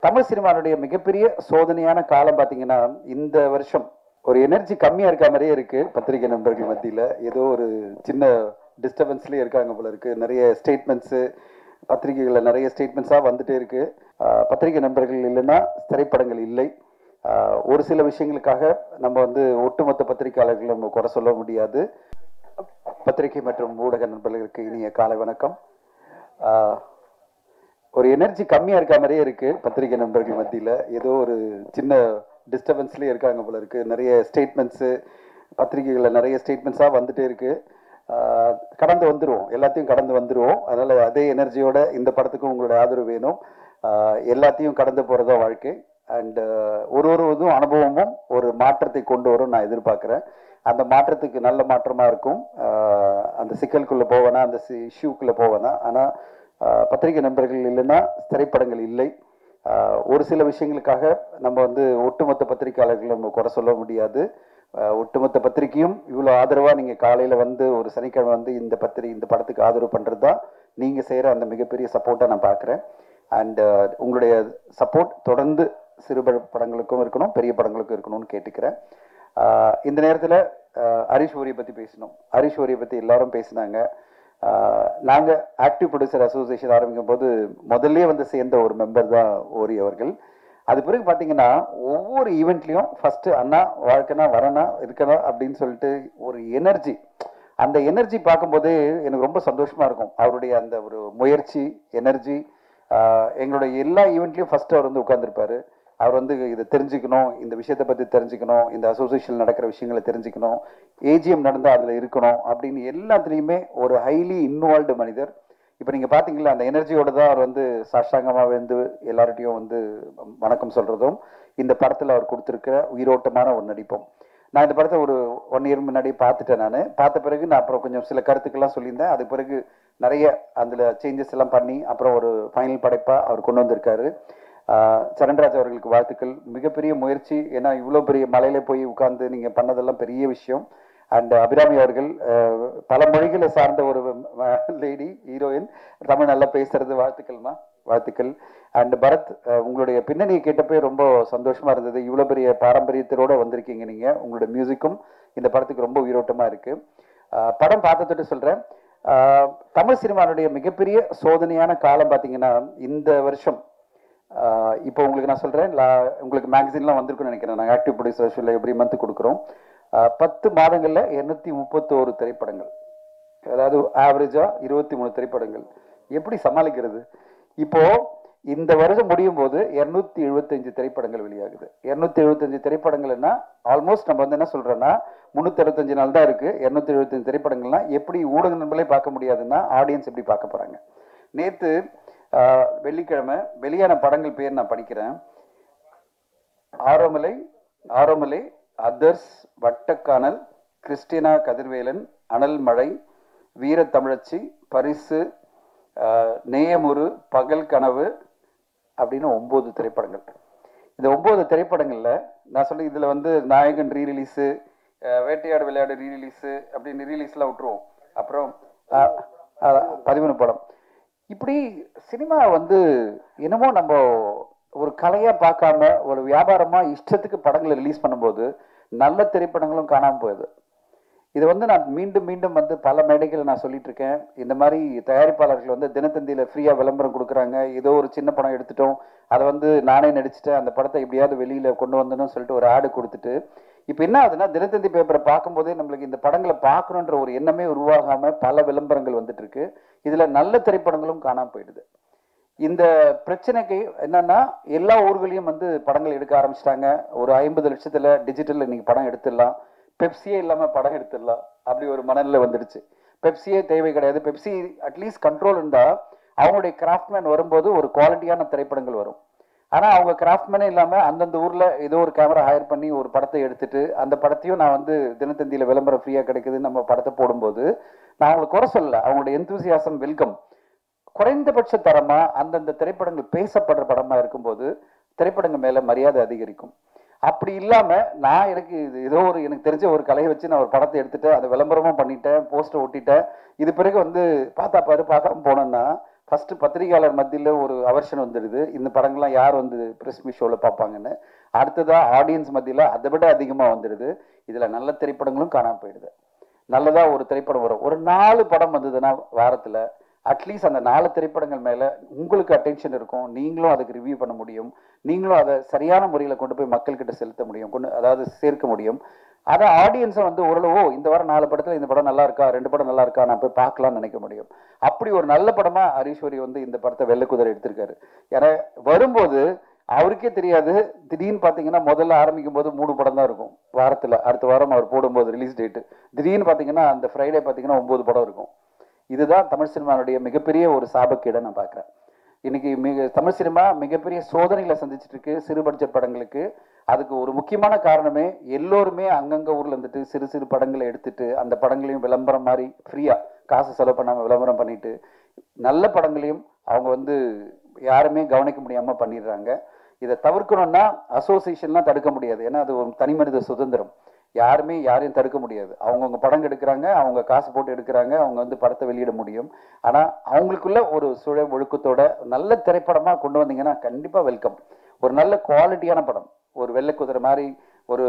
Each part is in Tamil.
தமிழ் சினிமாவுடைய மிகப்பெரிய சோதனையான காலம் பார்த்தீங்கன்னா இந்த வருஷம் ஒரு எனர்ஜி கம்மியா இருக்க மாதிரியே இருக்கு. பத்திரிகை நண்பர்கள் மத்தியில ஏதோ ஒரு சின்ன டிஸ்டர்பன்ஸ்லயே இருக்காங்க போல இருக்கு. நிறைய ஸ்டேட்மெண்ட்ஸ் பத்திரிகைகளில் நிறைய ஸ்டேட்மெண்ட்ஸா வந்துட்டே இருக்கு. பத்திரிகை நண்பர்கள் இல்லைன்னா திரைப்படங்கள் இல்லை. ஒரு சில விஷயங்களுக்காக நம்ம ஒட்டுமொத்த பத்திரிகையாளர்கள் நம்ம குறை சொல்ல முடியாது. பத்திரிகை மற்றும் ஊடக நண்பர்களுக்கு இனிய காலை வணக்கம். ஒரு எனர்ஜி கம்மியா இருக்க மாதிரியே இருக்கு. பத்திரிகை நண்பர்கள் மத்தியில ஏதோ ஒரு சின்ன டிஸ்டர்பன்ஸ்லயே இருக்காங்க போல இருக்கு. நிறைய ஸ்டேட்மெண்ட்ஸ் பத்திரிகைகளில் நிறைய ஸ்டேட்மெண்ட்ஸா வந்துட்டே இருக்கு. கடந்து வந்துருவோம், எல்லாத்தையும் கடந்து வந்துருவோம். அதனால அதே எனர்ஜியோட இந்த படத்துக்கும் உங்களோட ஆதரவு வேணும். எல்லாத்தையும் கடந்து போறதா வாழ்க்கை. அண்ட் ஒரு இதுவும் அனுபவமும் ஒரு மாற்றத்தை கொண்டு வரும் நான் எதிர்பார்க்குறேன். அந்த மாற்றத்துக்கு நல்ல மாற்றமா இருக்கும். அந்த சிக்கலுக்குள்ள போவேனா, அந்த இஷ்யூக்குள்ள போவேனா. ஆனால் பத்திரிகை நண்பர்கள் இல்லைன்னா திரைப்படங்கள் இல்லை. ஒரு சில விஷயங்களுக்காக நம்ம ஒட்டுமொத்த பத்திரிகையாளர்கள் நம்ம குறை சொல்ல முடியாது. ஒட்டுமொத்த பத்திரிகையும் இவ்வளோ ஆதரவாக நீங்கள் காலையில் ஒரு சனிக்கிழமை இந்த படத்துக்கு ஆதரவு பண்ணுறது தான் நீங்கள் செய்கிற அந்த மிகப்பெரிய சப்போர்ட்டாக நான் பார்க்குறேன். அண்ட் உங்களுடைய சப்போர்ட் தொடர்ந்து சிறு படங்களுக்கும் இருக்கணும், பெரிய படங்களுக்கும் இருக்கணும்னு கேட்டுக்கிறேன். இந்த நேரத்தில் ஹரிஷ் ஓரியை பற்றி பேசணும். ஹரிஷ் ஓரியை பற்றி எல்லாரும் பேசினாங்க. நாங்கள் ஆக்டிவ் ப்ரொடியூசர் அசோசியேஷன் ஆரம்பிக்கும் போது முதல்ல சேர்ந்த ஒரு மெம்பர் தான் ஓரி அவர்கள். அது பிறகு பார்த்தீங்கன்னா ஒவ்வொரு ஈவெண்ட்லையும் ஃபர்ஸ்ட் அண்ணா வாழ்க்கைனா வரனா இருக்கணும் அப்படின்னு சொல்லிட்டு ஒரு எனர்ஜி, அந்த எனர்ஜி பார்க்கும்போதே எனக்கு ரொம்ப சந்தோஷமா இருக்கும். அவருடைய அந்த ஒரு முயற்சி எனர்ஜி. எங்களுடைய எல்லா ஈவெண்ட்லையும் ஃபர்ஸ்ட் அவர் உட்கார்ந்துருப்பாரு. அவர் இதை தெரிஞ்சுக்கணும், இந்த விஷயத்தை பற்றி தெரிஞ்சுக்கணும், இந்த அசோசியேஷன் நடக்கிற விஷயங்களை தெரிஞ்சுக்கணும், ஏஜிஎம் நடந்தால் அதில் இருக்கணும் அப்படின்னு எல்லாத்துலேயுமே ஒரு ஹைலி இன்வால்வ்டு மனிதர். இப்போ நீங்கள் பார்த்தீங்களா, அந்த எனர்ஜியோட தான் அவர் சாஷ்டாங்கமாக விழுந்து எல்லார்ட்டையும் வணக்கம் சொல்கிறதும் இந்த படத்தில் அவர் கொடுத்துருக்கிற உயிரோட்டமான ஒரு நடிப்பும். நான் இந்த படத்தை ஒரு 1 இயர் முன்னாடி பார்த்துட்டேன். நான் பார்த்த பிறகு நான் அப்புறம் கொஞ்சம் சில கருத்துக்கள்லாம் சொல்லியிருந்தேன். அது பிறகு நிறைய அதில் சேஞ்சஸ் எல்லாம் பண்ணி அப்புறம் ஒரு ஃபைனல் படைப்பாக அவர் கொண்டு வந்திருக்காரு. சரண்ராஜ் அவர்களுக்கு வாழ்த்துக்கள். மிகப்பெரிய முயற்சி. ஏன்னா இவ்வளோ பெரிய மலையில போய் உட்கார்ந்து நீங்கள் பண்ணதெல்லாம் பெரிய விஷயம். அண்ட் அபிராமி அவர்கள் பல மொழிகளை சார்ந்த ஒரு லேடி ஹீரோயின், தமிழ் நல்லா பேசுறது. வாழ்த்துக்கள்மா, வாழ்த்துக்கள். அண்ட் பரத், உங்களுடைய பின்னணியை கேட்டப்பே ரொம்ப சந்தோஷமா இருந்தது. இவ்வளோ பெரிய பாரம்பரியத்தோட வந்திருக்கீங்க நீங்கள். உங்களோட மியூசிக்கும் இந்த படத்துக்கு ரொம்ப உயிரோட்டமாக இருக்கு. படம் பார்த்ததுட்டு சொல்கிறேன், தமிழ் சினிமாவுடைய மிகப்பெரிய சோதனையான காலம் பார்த்தீங்கன்னா இந்த வருஷம். இப்போ உங்களுக்கு நான் சொல்கிறேன், உங்களுக்கு மேகசின்லாம் வந்திருக்குன்னு நினைக்கிறேன். நாங்கள் ஆக்டிவ் ப்ரொடியூசர் எவ்ரி மந்த் கொடுக்குறோம். 10 மாதங்களில் 231 திரைப்படங்கள், அதாவது ஆவரேஜா 23 திரைப்படங்கள். எப்படி சமாளிக்கிறது? இப்போ இந்த வருஷம் முடியும் போது 275 திரைப்படங்கள் வெளியாகுது. 275 திரைப்படங்கள்னா ஆல்மோஸ்ட் நம்ம என்ன சொல்றோம்னா 365 நாள் தான் இருக்கு. 275 திரைப்படங்கள்னா எப்படி ஊடக நண்பர்களே பார்க்க முடியாதுன்னா ஆடியன்ஸ் எப்படி பார்க்க போறாங்க? நேற்று வெள்ளிக்கிழமை வெளியான படங்கள் பேர் நான் படிக்கிறேன். ஆரோமலை, அதர்ஸ், வட்டக்கானல், கிறிஸ்டினா கதிர்வேலன், அனல் மழை, வீர தமிழச்சி, பரிசு, நேயமுறு, பகல் கனவு அப்படின்னு 9 திரைப்படங்கள். இந்த 9 திரைப்படங்கள்ல நான் சொல்லி இதுல நாயகன் ரீரிலீஸு, வேட்டையாடு விளையாடு ரீரிலீஸு அப்படின்னு ரீரிலீஸ்லாம் விட்டுருவோம். அப்புறம் 13 படம். இப்படி சினிமா என்னமோ நம்ம ஒரு கலையா பார்க்காம ஒரு வியாபாரமா இஷ்டத்துக்கு படங்களை ரிலீஸ் பண்ணும்போது நல்ல திரைப்படங்களும் காணாமல் போகுது. இது நான் மீண்டும் மீண்டும் பல மேடைகளை நான் சொல்லிட்டு இருக்கேன். இந்த மாதிரி தயாரிப்பாளர்கள் தினத்தந்தியில ஃப்ரீயா விளம்பரம் கொடுக்குறாங்க. ஏதோ ஒரு சின்ன படம் எடுத்துட்டோம், அதை நானே நடிச்சுட்டேன், அந்த படத்தை எப்படியாவது வெளியில கொண்டு வந்தணும்னு சொல்லிட்டு ஒரு ஆடு கொடுத்துட்டு இப்போ என்ன ஆகுதுன்னா தினத்தந்தி பேப்பரை பார்க்கும்போதே நம்மளுக்கு இந்த படங்களை பார்க்கணுன்ற ஒரு எண்ணமே உருவாகாம பல விளம்பரங்கள் வந்துட்டு இருக்கு. இதுல நல்ல திரைப்படங்களும் காணாம போயிடுது. இந்த பிரச்சனைக்கு என்னன்னா எல்லா ஊர்களையும் படங்கள் எடுக்க ஆரம்பிச்சிட்டாங்க. ஒரு 50 லட்சத்துல டிஜிட்டல்ல இன்னைக்கு படம் எடுத்துடலாம், பெப்சியே இல்லாம படம் எடுத்துடலாம், அப்படி ஒரு மனநிலை வந்துடுச்சு. பெப்சியே தேவை கிடையாது. பெப்சி அட்லீஸ்ட் கண்ட்ரோல் இருந்தா அவங்களுடைய கிராஃப்ட்மேன் வரும்போது ஒரு குவாலிட்டியான திரைப்படங்கள் வரும். ஆனா அவங்க கிராஃப்ட்மேனே இல்லாம அந்தந்த ஊர்ல ஏதோ ஒரு கேமரா ஹையர் பண்ணி ஒரு படத்தை எடுத்துட்டு அந்த படத்தையும் நான் தினத்தந்தியில விளம்பரம் ஃப்ரீயா கிடைக்குதுன்னு நம்ம படத்தை போடும்போது நான் அவங்களுக்கு குறை சொல்லல. அவங்களுடைய எந்தூசியாசம் வெல்கம். குறைந்தபட்ச தரமா அந்தந்த திரைப்படங்கள் பேசப்படுற படமா இருக்கும்போது திரைப்படங்கள் மேல மரியாதை அதிகரிக்கும். அப்படி இல்லாம நான் எனக்கு ஏதோ எனக்கு தெரிஞ்ச ஒரு கலையை வச்சு நான் ஒரு படத்தை எடுத்துட்டு அதை விளம்பரமும் பண்ணிட்டேன், போஸ்டர் ஒட்டிட்டேன். இது பிறகு பார்த்தா பாரு பார்க்காம போனோம்னா ஃபஸ்ட்டு பத்திரிகையாளர் மத்தியில் ஒரு அவர்ஷன் வந்துடுது, இந்த படங்கள்லாம் யார் வந்து ப்ரெஸ் மீட் ஷோவில் பார்ப்பாங்கன்னு. அடுத்ததாக ஆடியன்ஸ் மத்தியில் அதை விட அதிகமாக வந்துடுது. இதில் நல்ல திரைப்படங்களும் காணாமல் போயிடுது. நல்லதாக ஒரு திரைப்படம் வரும், ஒரு 4 படம் வந்ததுன்னா வாரத்தில் அட்லீஸ்ட் அந்த 4 திரைப்படங்கள் மேலே உங்களுக்கு அட்டென்ஷன் இருக்கும். நீங்களும் அதுக்கு ரிவ்யூ பண்ண முடியும், நீங்களும் அதை சரியான முறையில் கொண்டு போய் மக்கள்கிட்ட செலுத்த முடியும், அதாவது சேர்க்க முடியும். அதை ஆடியன்ஸை வந்து ஓரளவு இந்த வாரம் 4 படத்தில் இந்த படம் நல்லா இருக்கா, 2 படம் நல்லா இருக்கா, நான் போய் பார்க்கலாம்னு நினைக்க முடியும். அப்படி ஒரு நல்ல படமாக ஹரீஸ்வரி வந்து இந்த படத்தை வெள்ளைக்குதிரை எடுத்திருக்காரு. ஏன்னா வரும்போது அவருக்கே தெரியாது, திடீர்னு பார்த்தீங்கன்னா முதல்ல ஆரம்பிக்கும் போது 3 படம் தான் இருக்கும் வாரத்தில். அடுத்த வாரம் அவர் போடும்போது ரிலீஸ் டேட்டு திடீர்னு பார்த்தீங்கன்னா அந்த ஃப்ரைடே பார்த்தீங்கன்னா 9 படம் இருக்கும். இதுதான் தமிழ் சினிமாவுடைய மிகப்பெரிய ஒரு சாபக்கேடை நான் பார்க்குறேன். இன்னைக்கு தமிழ் சினிமா மிகப்பெரிய சோதனைகளை சந்திச்சுட்டு இருக்கு சிறு பட்ஜெட் படங்களுக்கு. அதுக்கு ஒரு முக்கியமான காரணமே எல்லோருமே அங்கங்க ஊர்ல இருந்துட்டு சிறு சிறு படங்களை எடுத்துட்டு அந்த படங்களையும் விளம்பரம் மாதிரி ஃப்ரீயா காசு செலவு பண்ணாம விளம்பரம் பண்ணிட்டு நல்ல படங்களையும் அவங்க வந்து யாருமே கவனிக்க முடியாம பண்ணிடுறாங்க. இதை தவிர்க்கணும்னா அசோசியேஷன்லாம் தடுக்க முடியாது, ஏன்னா அது ஒரு தனி மனித சுதந்திரம். யாருமே யாரையும் தடுக்க முடியாது. அவங்கவுங்க படம் எடுக்கிறாங்க, அவங்க காசு போட்டு எடுக்கிறாங்க, அவங்க வந்து படத்தை வெளியிட முடியும். ஆனால் அவங்களுக்குள்ள ஒரு சுழ ஒழுக்கத்தோட நல்ல திரைப்படமாக கொண்டு வந்தீங்கன்னா கண்டிப்பாக வெல்கம். ஒரு நல்ல குவாலிட்டியான படம், ஒரு வெள்ளைக்குதிரை மாதிரி ஒரு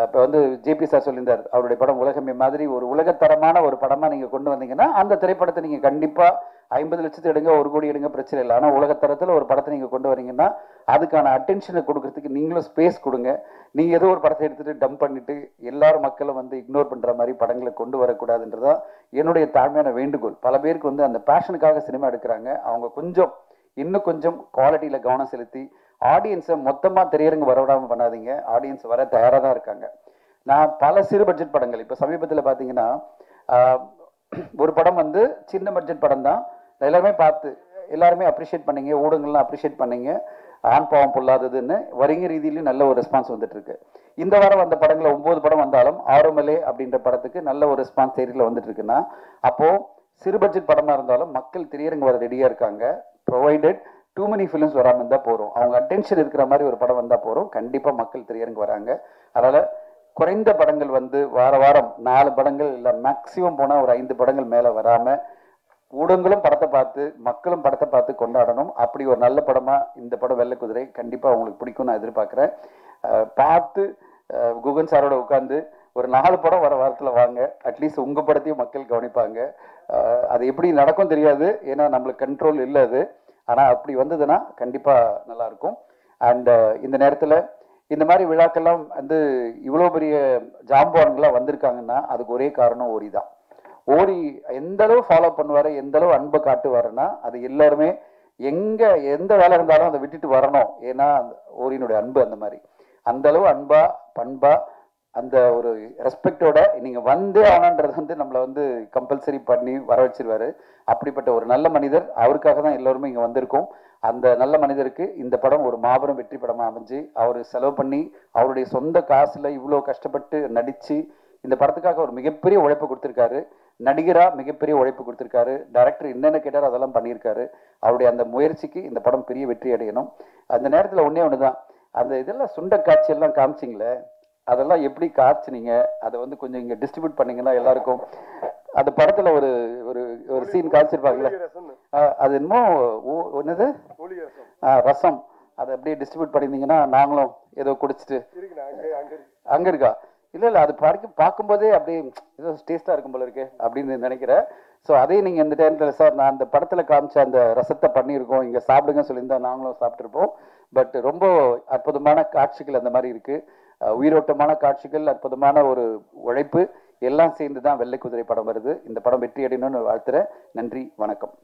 இப்போ வந்து ஜேபி சார் சொல்லியிருந்தார், அவருடைய படம் உலகமே மாதிரி ஒரு உலகத்தரமான ஒரு படமாக நீங்கள் கொண்டு வந்தீங்கன்னா அந்த திரைப்படத்தை நீங்கள் கண்டிப்பாக 50 லட்சத்தை எடுங்க, 1 கோடி எடுங்க, பிரச்சனை இல்லை. ஆனால் உலகத்தரத்தில் ஒரு படத்தை நீங்கள் கொண்டு வரீங்கன்னா அதுக்கான அட்டென்ஷனை கொடுக்கறதுக்கு நீங்களும் ஸ்பேஸ் கொடுங்க. நீங்கள் ஏதோ ஒரு படத்தை எடுத்துகிட்டு டம்ப் பண்ணிவிட்டு எல்லாரும் மக்களும் வந்து இக்னோர் பண்ணுற மாதிரி படங்களை கொண்டு வரக்கூடாதுன்றதான் என்னுடைய தாழ்மையான வேண்டுகோள். பல பேருக்கு வந்து அந்த பேஷனுக்காக சினிமா எடுக்கிறாங்க, அவங்க இன்னும் கொஞ்சம் குவாலிட்டியில் கவனம் செலுத்தி ஆடியன்ஸை மொத்தமாக திரையரங்கு வரவிடாமல் பண்ணாதீங்க. ஆடியன்ஸ் வர தயாராக தான் இருக்காங்க. நான் பல சிறு பட்ஜெட் படங்கள் இப்போ சமீபத்தில் பார்த்தீங்கன்னா ஒரு படம் வந்து சின்ன பட்ஜெட் படம் தான், எல்லாருமே பார்த்து எல்லாருமே அப்ரிஷியேட் பண்ணீங்க, ஊடகங்கள்லாம் அப்ரிஷியேட் பண்ணீங்க, ஆண் பாவம் பொல்லாததுன்னு வரிங்க ரீதியிலையும் நல்ல ஒரு ரெஸ்பான்ஸ் வந்துட்டு இருக்கு. இந்த வாரம் வந்த படங்களை 9 படம் வந்தாலும் ஆரோமலே அப்படின்ற படத்துக்கு நல்ல ஒரு ரெஸ்பான்ஸ் தேரியில் வந்துட்டு இருக்குன்னா அப்போ சிறு பட்ஜெட் படமாக இருந்தாலும் மக்கள் திரையரங்கு வர ரெடியாக இருக்காங்க. ப்ரொவைடட் டூ மெனி ஃபிலிம்ஸ் வராமல் இருந்தால் போகிறோம், அவங்க அட்டென்ஷன் இருக்கிற மாதிரி ஒரு படம் வந்தால் போகிறோம், கண்டிப்பாக மக்கள் திரையரங்கு வராங்க. அதனால் குறைந்த படங்கள் வந்து வாரம் 4 படங்கள் இல்லை மேக்சிமம் போனால் ஒரு 5 படங்கள் மேலே வராமல் ஊடகங்களும் படத்தை பார்த்து மக்களும் படத்தை பார்த்து கொண்டாடணும். அப்படி ஒரு நல்ல படமாக இந்த படம் வெள்ளைக்குதிரை கண்டிப்பாக உங்களுக்கு பிடிக்கும் நான் எதிர்பார்க்குறேன். பார்த்து குகன் சாரோட உட்காந்து ஒரு 4 படம் வர வாரத்தில் வாங்க, அட்லீஸ்ட் உங்கள் படத்தையும் மக்கள் கவனிப்பாங்க. அது எப்படி நடக்கும் தெரியாது, ஏன்னா நம்மளுக்கு கண்ட்ரோல் இல்லை அது. ஆனால் அப்படி வந்ததுன்னா கண்டிப்பாக நல்லாயிருக்கும். அண்ட் இந்த நேரத்தில் இந்த மாதிரி விழாக்கெல்லாம் வந்து இவ்வளோ பெரிய ஜாம்பவான்களாக வந்திருக்காங்கன்னா அதுக்கு ஒரே காரணம் ஓரி தான். ஓரி எந்த அளவு ஃபாலோ பண்ணுவார், எந்த அளவு அன்பை காட்டுவாருன்னா அது எல்லாருமே எந்த வேலை இருந்தாலும் அதை விட்டுட்டு வரணும். ஏன்னா ஓரியினுடைய அன்பு அந்த மாதிரி அந்த அளவு அன்பா பண்பா அந்த ஒரு ரெஸ்பெக்டோட நீங்கள் வந்தே ஆனான்றது வந்து நம்மளை வந்து கம்பல்சரி பண்ணி வர வச்சிருவாரு. அப்படிப்பட்ட ஒரு நல்ல மனிதர், அவருக்காக தான் எல்லோருமே இங்கே வந்திருக்கோம். அந்த நல்ல மனிதருக்கு இந்த படம் ஒரு மாபெரும் வெற்றி படமாக அமைஞ்சு அவர் செலவு பண்ணி அவருடைய சொந்த காசில் இவ்வளோ கஷ்டப்பட்டு நடித்து இந்த படத்துக்காக ஒரு மிகப்பெரிய உழைப்பு கொடுத்துருக்காரு. நடிகராக மிகப்பெரிய உழைப்பு கொடுத்துருக்காரு. டைரக்டர் என்னென்ன கேட்டார் அதெல்லாம் பண்ணியிருக்காரு. அவருடைய அந்த முயற்சிக்கு இந்த படம் பெரிய வெற்றி அடையணும். அந்த நேரத்தில் ஒன்றே ஒன்று தான், அந்த இதெல்லாம் சுண்ட காட்சியெல்லாம் காமிச்சிங்களே, அதெல்லாம் எப்படி காய்ச்சினீங்க, அதை வந்து கொஞ்சம் இங்கே டிஸ்ட்ரிபியூட் பண்ணிங்கன்னா எல்லாருக்கும். அந்த படத்தில் ஒரு ஒரு ஒரு சீன் காமிச்சிருப்பாங்கல்ல, அது என்னமோ என்னது ரசம், அதை அப்படியே டிஸ்ட்ரிபியூட் பண்ணியிருந்தீங்கன்னா நாங்களும் ஏதோ குடிச்சிட்டு அங்கே இருக்கா இல்லை அது பார்க்கும்போதே அப்படியே ஏதோ டேஸ்ட்டாக இருக்கும் போல இருக்கு அப்படின்னு நினைக்கிறேன். ஸோ அதையும் நீங்கள் இந்த டைமில் சார் நான் அந்த படத்தில் காமிச்ச அந்த ரசத்தை பண்ணியிருக்கோம், இங்கே சாப்பிடுங்க சொல்லியிருந்தா நாங்களும் சாப்பிட்ருப்போம். பட் ரொம்ப அற்புதமான காட்சிகள் அந்த மாதிரி இருக்குது, உயிரோட்டமான காட்சிகள், அற்புதமான ஒரு உழைப்பு எல்லாம் சேர்ந்து தான் வெள்ளைக்குதிரை படம் வருது. இந்த படம் வெற்றி அடையணும்னு வாழ்த்துறேன். நன்றி, வணக்கம்.